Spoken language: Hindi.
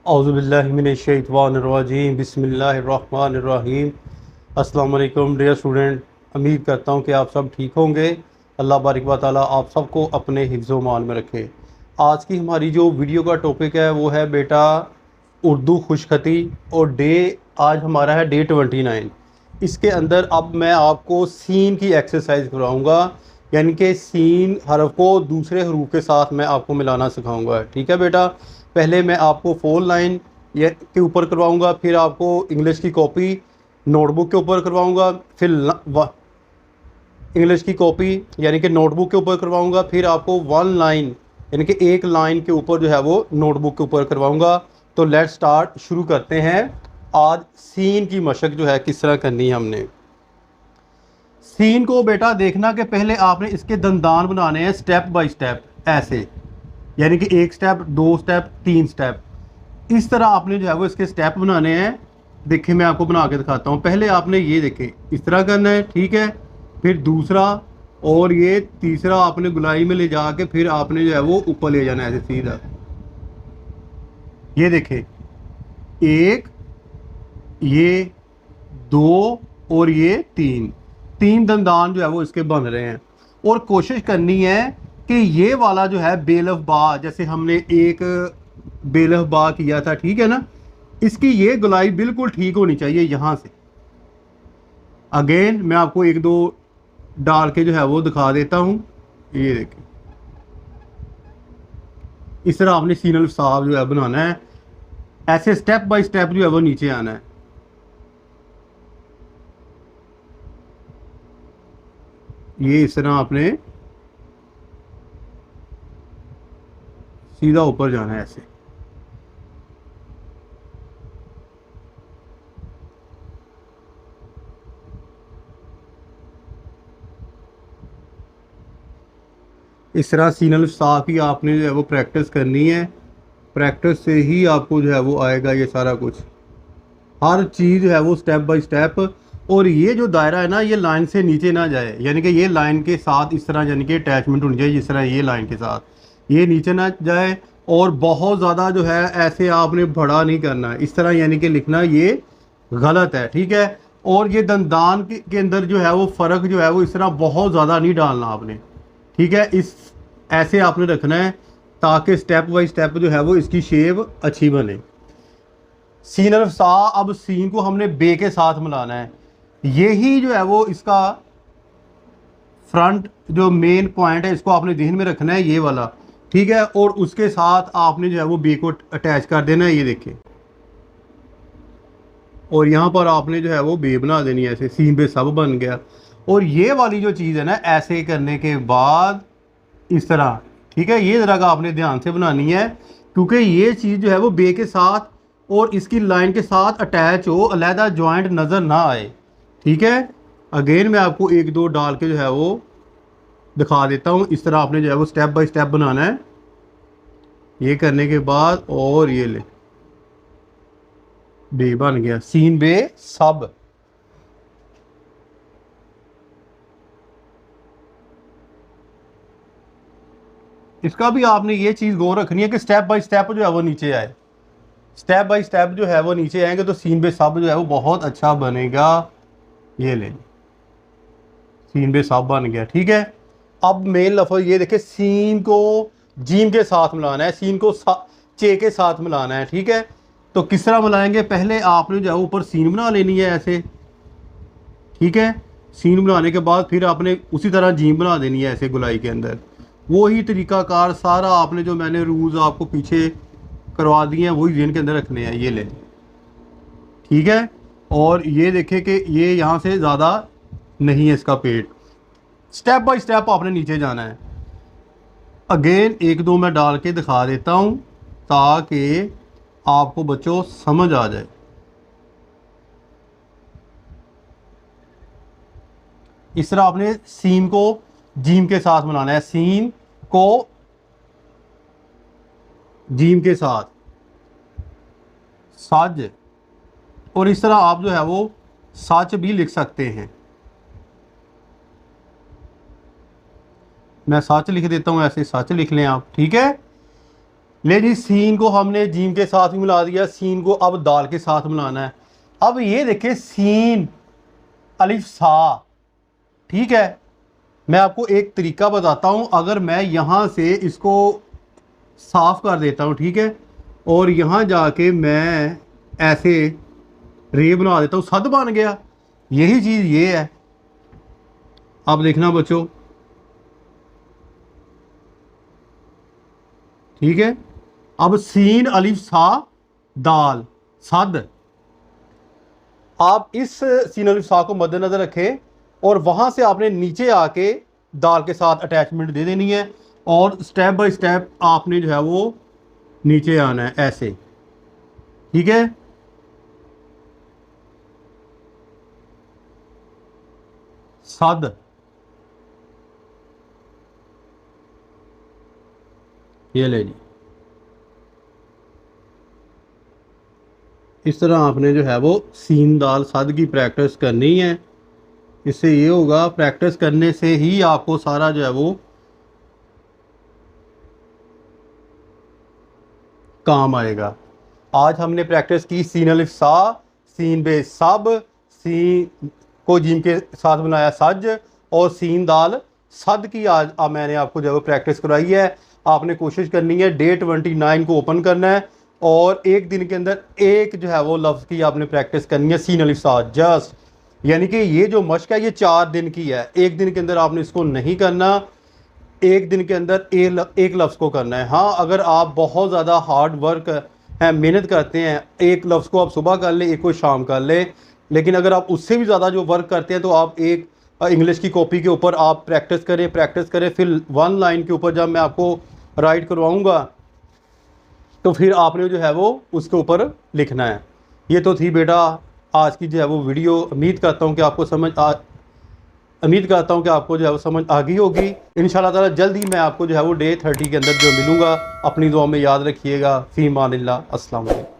औज़ुबिल्लाहिमिनश्शैतानिर्रजीम बिस्मिल्लाहिर्रहमानिर्रहीम। अस्सलाम वालेकुम डियर स्टूडेंट, उम्मीद करता हूँ कि आप सब ठीक होंगे। अल्लाह बारिक व तआला आप सबको अपने हिफ्ज़ मान में रखे। आज की हमारी जो वीडियो का टॉपिक है वो है बेटा उर्दू खुशखती, और आज हमारा है डे 29। इसके अंदर अब मैं आपको सीन की एक्सरसाइज करवाऊँगा, यानी कि सीन हरफ को दूसरे हरूफ के साथ मैं आपको मिलाना सिखाऊंगा। ठीक है बेटा, पहले मैं आपको 4 लाइन ये के ऊपर करवाऊंगा, फिर आपको इंग्लिश की कॉपी नोटबुक के ऊपर करवाऊंगा, फिर इंग्लिश की कॉपी यानी कि नोटबुक के ऊपर करवाऊंगा, फिर आपको 1 लाइन यानी कि एक लाइन के ऊपर जो है वो नोटबुक के ऊपर करवाऊंगा। तो लेट्स स्टार्ट, शुरू करते हैं। आज सीन की मशक जो है किस तरह करनी है हमने। सीन को बेटा देखना कि पहले आपने इसके दंदान बनाने हैं स्टेप बाय स्टेप, ऐसे यानी कि एक स्टेप, दो स्टेप, तीन स्टेप, इस तरह आपने जो है वो इसके स्टेप बनाने हैं। देखिए मैं आपको बना के दिखाता हूँ। पहले आपने ये देखे इस तरह करना है, ठीक है। फिर दूसरा और ये तीसरा आपने गुलाई में ले जाके फिर आपने जो है वो ऊपर ले जाना है ऐसे सीधा। ये देखे, एक, ये दो और ये तीन, तीन दंदान जो है वो इसके बन रहे हैं। और कोशिश करनी है कि ये वाला जो है बेलफ बा, जैसे हमने एक बेलफ बा किया था, ठीक है ना, इसकी ये गुलाई बिल्कुल ठीक होनी चाहिए यहाँ से। अगेन मैं आपको एक दो डाल के जो है वो दिखा देता हूँ। ये देखिए, इस तरह आपने सीनल साफ जो है बनाना है, ऐसे स्टेप बाय स्टेप जो है वो नीचे आना है। ये इस तरह आपने सीधा ऊपर जाना है ऐसे। इस तरह सीनल साफ ही आपने जो है वो प्रैक्टिस करनी है। प्रैक्टिस से ही आपको जो है वो आएगा ये सारा कुछ, हर चीज़ जो है वो स्टेप बाय स्टेप। और ये जो दायरा है ना, ये लाइन से नीचे ना जाए, यानी कि ये लाइन के साथ इस तरह यानी कि अटैचमेंट होनी चाहिए, जिस तरह ये लाइन के साथ ये नीचे ना जाए। और बहुत ज़्यादा जो है ऐसे आपने बड़ा नहीं करना, इस तरह यानी कि लिखना ये गलत है, ठीक है। और ये दंदान के अंदर जो है वो फ़र्क जो है वो इस तरह बहुत ज़्यादा नहीं डालना आपने, ठीक है। इस ऐसे आपने रखना है ताकि स्टेप बाय स्टेप जो है वो इसकी शेप अच्छी बने। सीन अरफ सा, अब सीन को हमने बे के साथ मिलाना है। यही जो है वो इसका फ्रंट जो मेन पॉइंट है, इसको आपने ध्यान में रखना है, ये वाला, ठीक है। और उसके साथ आपने जो है वो बे को अटैच कर देना है, ये देखिए। और यहाँ पर आपने जो है वो बे बना देनी है, ऐसे सीन पे सब बन गया। और ये वाली जो चीज़ है ना, ऐसे करने के बाद इस तरह, ठीक है, ये ज़रा का आपने ध्यान से बनानी है, क्योंकि ये चीज़ जो है वो बे के साथ और इसकी लाइन के साथ अटैच हो, अलहदा जॉइंट नज़र ना आए, ठीक है। अगेन मैं आपको एक दो डाल के जो है वो दिखा देता हूँ। इस तरह आपने जो है वो स्टेप बाय स्टेप बनाना है। ये करने के बाद और ये ले बे बन गया, सीन बे सब। इसका भी आपने ये चीज़ गौर रखनी है कि स्टेप बाय स्टेप जो है वो नीचे आए, स्टेप बाय स्टेप जो है वो नीचे आएंगे तो सीन बे सब जो है वो बहुत अच्छा बनेगा। ये ले, सीन बे सब बन गया, ठीक है। अब मेन लफ्ज़ ये देखे, सीन को जीम के साथ मिलाना है, सीन को चे के साथ मिलाना है, ठीक है। तो किस तरह मिलाएंगे, पहले आपने जो है ऊपर सीन बना लेनी है ऐसे, ठीक है। सीन बनाने के बाद फिर आपने उसी तरह जीम बना देनी है ऐसे गुलाई के अंदर। वही तरीकाकार सारा आपने जो मैंने रूल्स आपको पीछे करवा दिए हैं वही जेन के अंदर रखने हैं। ये ले, ठीक है। और ये देखें कि ये यहाँ से ज़्यादा नहीं है इसका पेट। स्टेप बाय स्टेप आपने नीचे जाना है। अगेन एक दो मैं डाल के दिखा देता हूँ ताकि आपको बच्चों समझ आ जाए। इस तरह आपने सीन को जीम के साथ बनाना है, सीन को जीम के साथ सज। और इस तरह आप जो है वो सच भी लिख सकते हैं। मैं सच लिख देता हूँ, ऐसे सच लिख लें आप, ठीक है। ले जी, सीन को हमने जीम के साथ भी मिला दिया, सीन को अब दाल के साथ मिलाना है। अब ये देखिए सीन अलिफ सा, ठीक है। मैं आपको एक तरीका बताता हूँ, अगर मैं यहाँ से इसको साफ कर देता हूँ, ठीक है, और यहाँ जाके मैं ऐसे रे बना देता हूँ, सद बन गया। यही चीज़ ये है, आप देखना बच्चों, ठीक है। अब सीन अलिफ सा दाल सद, आप इस सीन अलिफ सा को मद्देनजर रखें और वहां से आपने नीचे आके दाल के साथ अटैचमेंट दे देनी है और स्टेप बाय स्टेप आपने जो है वो नीचे आना है ऐसे, ठीक है। सद, ये ले जी, इस तरह आपने जो है वो सीन दाल सद की प्रैक्टिस करनी है। इससे ये होगा, प्रैक्टिस करने से ही आपको सारा जो है वो काम आएगा। आज हमने प्रैक्टिस की सीन अलिफ सा, सीन बे सब, सीन को जीम के साथ बनाया सज, और सीन दाल सद की आज मैंने आपको जो है वो प्रैक्टिस करवाई है। आपने कोशिश करनी है डे 29 को ओपन करना है और एक दिन के अंदर एक जो है वो लफ्ज़ की आपने प्रैक्टिस करनी है सीन अलिफ सा जस्ट। यानी कि ये जो मश्क है ये 4 दिन की है, एक दिन के अंदर आपने इसको नहीं करना, एक दिन के अंदर एक लफ्ज़ को करना है। हाँ, अगर आप बहुत ज़्यादा हार्ड वर्क है, मेहनत करते हैं, एक लफ्ज़ को आप सुबह कर लें, एक को शाम कर लें, लेकिन अगर आप उससे भी ज़्यादा जो वर्क करते हैं तो आप एक इंग्लिश की कॉपी के ऊपर आप प्रैक्टिस करें, फिर 1 लाइन के ऊपर जब मैं आपको राइट करवाऊँगा तो फिर आपने जो है वो उसके ऊपर लिखना है। ये तो थी बेटा आज की जो है वो वीडियो। उम्मीद करता हूँ कि आपको जो है वो समझ आ गई होगी। इंशाल्लाह ताला जल्द ही मैं आपको जो है वो डे 30 के अंदर जो मिलूँगा। अपनी दुआ में याद रखिएगा। फ़ी मानिल्लाह। अस्सलाम वालेकुम।